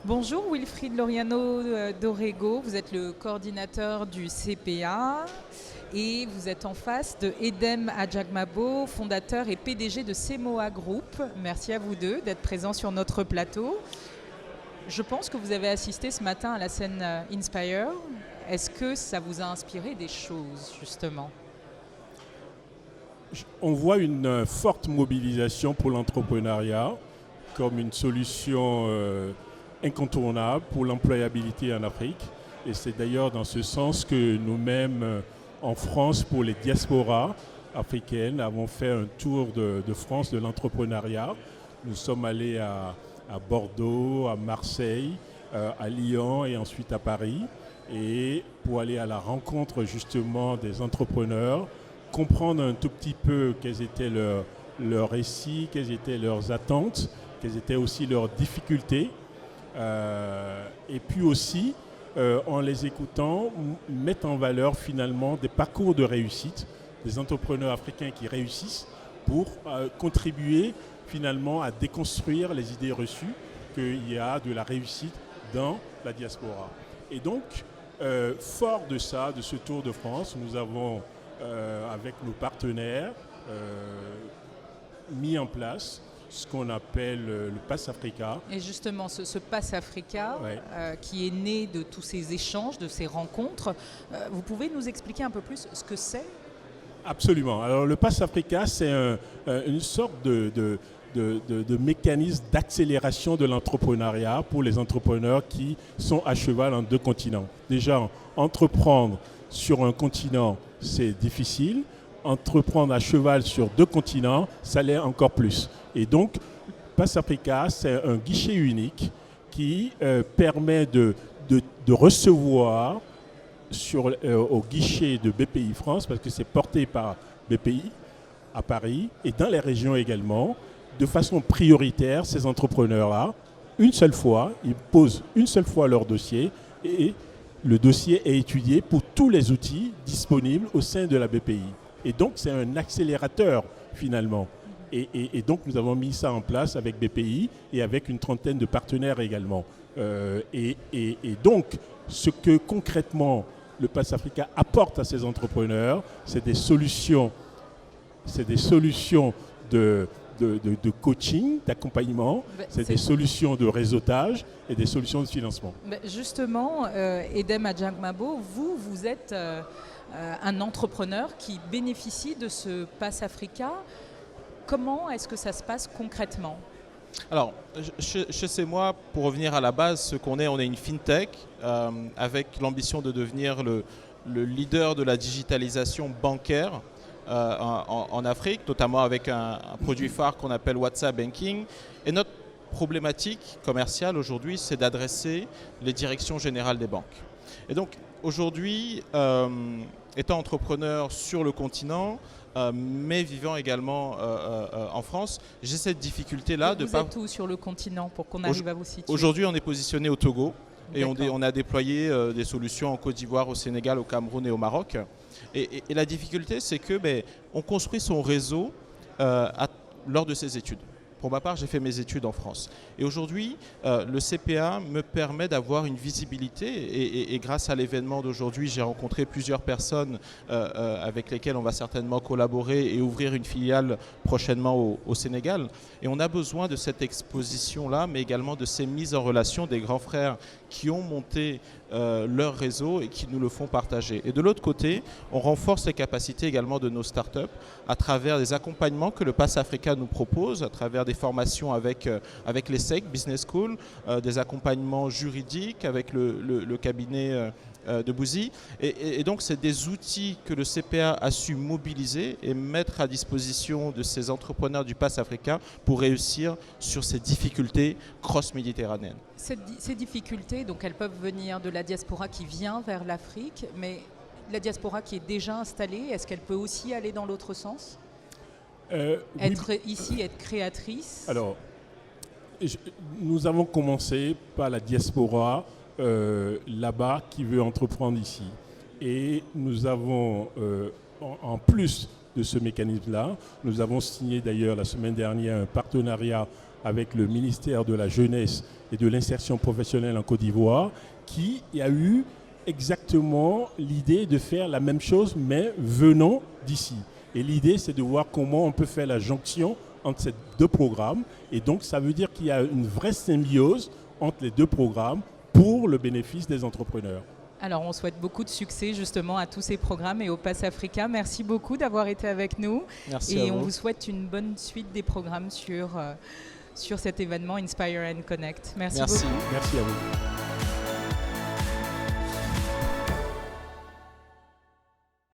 Bonjour Wilfried Loriano d'Orego, vous êtes le coordinateur du CPA et vous êtes en face de Edem Ajagbabo, fondateur et PDG de Semoa Group. Merci à vous deux d'être présents sur notre plateau. Je pense que vous avez assisté ce matin à la scène Inspire. Est-ce que ça vous a inspiré des choses justement ? On voit une forte mobilisation pour l'entrepreneuriat comme une solution incontournable pour l'employabilité en Afrique. Et c'est d'ailleurs dans ce sens que nous-mêmes, en France, pour les diasporas africaines, avons fait un tour de France de l'entrepreneuriat. Nous sommes allés à Bordeaux, à Marseille, à Lyon et ensuite à Paris. Et pour aller à la rencontre justement des entrepreneurs, comprendre un tout petit peu quels étaient leurs récits, quelles étaient leurs attentes, quelles étaient aussi leurs difficultés. Et puis aussi, en les écoutant, mettre en valeur finalement des parcours de réussite, des entrepreneurs africains qui réussissent pour contribuer finalement à déconstruire les idées reçues qu'il y a de la réussite dans la diaspora. Et donc, fort de ça, de ce Tour de France, nous avons, avec nos partenaires, mis en place ce qu'on appelle le Pass Africa. Et justement, ce Pass Africa, Ouais. qui est né de tous ces échanges, de ces rencontres, vous pouvez nous expliquer un peu plus ce que c'est ? Absolument. Alors le Pass Africa, c'est une sorte de mécanisme d'accélération de l'entrepreneuriat pour les entrepreneurs qui sont à cheval en deux continents. Déjà, entreprendre sur un continent, c'est difficile. Entreprendre à cheval sur deux continents, ça l'est encore plus. Et donc, Pass Africa, c'est un guichet unique qui permet de recevoir au guichet de BPI France, parce que c'est porté par BPI à Paris et dans les régions également, de façon prioritaire, ces entrepreneurs-là, une seule fois, ils posent une seule fois leur dossier et le dossier est étudié pour tous les outils disponibles au sein de la BPI. Et donc, c'est un accélérateur finalement. Et donc, nous avons mis ça en place avec BPI et avec une trentaine de partenaires également. Et donc, ce que concrètement le Pass Africa apporte à ces entrepreneurs, c'est des solutions de coaching, d'accompagnement, c'est des solutions de réseautage et des solutions de financement. Justement, Edem Ajagbabo, vous êtes un entrepreneur qui bénéficie de ce Pass Africa. Comment est-ce que ça se passe concrètement ? Alors, chez Semoa, pour revenir à la base, ce qu'on est, on est une fintech avec l'ambition de devenir le leader de la digitalisation bancaire en Afrique, notamment avec un produit phare qu'on appelle WhatsApp Banking. Et notre problématique commerciale aujourd'hui, c'est d'adresser les directions générales des banques. Et donc, aujourd'hui, étant entrepreneur sur le continent, mais vivant également en France, j'ai cette difficulté-là. Vous êtes où sur le continent pour qu'on arrive à vous situer ? Aujourd'hui, on est positionné au Togo et on a déployé des solutions en Côte d'Ivoire, au Sénégal, au Cameroun et au Maroc. Et la difficulté, c'est que on construit son réseau lors de ses études. Pour ma part, j'ai fait mes études en France. Et aujourd'hui, le CPA me permet d'avoir une visibilité. Et grâce à l'événement d'aujourd'hui, j'ai rencontré plusieurs personnes avec lesquelles on va certainement collaborer et ouvrir une filiale prochainement au Sénégal. Et on a besoin de cette exposition-là, mais également de ces mises en relation des grands frères qui ont monté leur réseau et qui nous le font partager. Et de l'autre côté, on renforce les capacités également de nos startups à travers des accompagnements que le Pass Africa nous propose, à travers des formations avec les SEC, Business School, des accompagnements juridiques avec le cabinet de Bouzy. Et donc, c'est des outils que le CPA a su mobiliser et mettre à disposition de ces entrepreneurs du Pass Africa pour réussir sur ces difficultés cross-méditerranéennes. Ces difficultés, donc elles peuvent venir de la diaspora qui vient vers l'Afrique, mais la diaspora qui est déjà installée, est-ce qu'elle peut aussi aller dans l'autre sens ? Être ici, être créatrice ? Alors, nous avons commencé par la diaspora là-bas qui veut entreprendre ici. Et nous avons, en plus de ce mécanisme-là, nous avons signé d'ailleurs la semaine dernière un partenariat avec le ministère de la Jeunesse et de l'Insertion professionnelle en Côte d'Ivoire, qui a eu exactement l'idée de faire la même chose, mais venant d'ici. Et l'idée, c'est de voir comment on peut faire la jonction entre ces deux programmes. Et donc, ça veut dire qu'il y a une vraie symbiose entre les deux programmes pour le bénéfice des entrepreneurs. Alors, on souhaite beaucoup de succès justement à tous ces programmes et au Pass Africa. Merci beaucoup d'avoir été avec nous. Merci et à on vous. vous souhaite une bonne suite des programmes sur cet événement Inspire and Connect. Merci beaucoup. Merci à vous.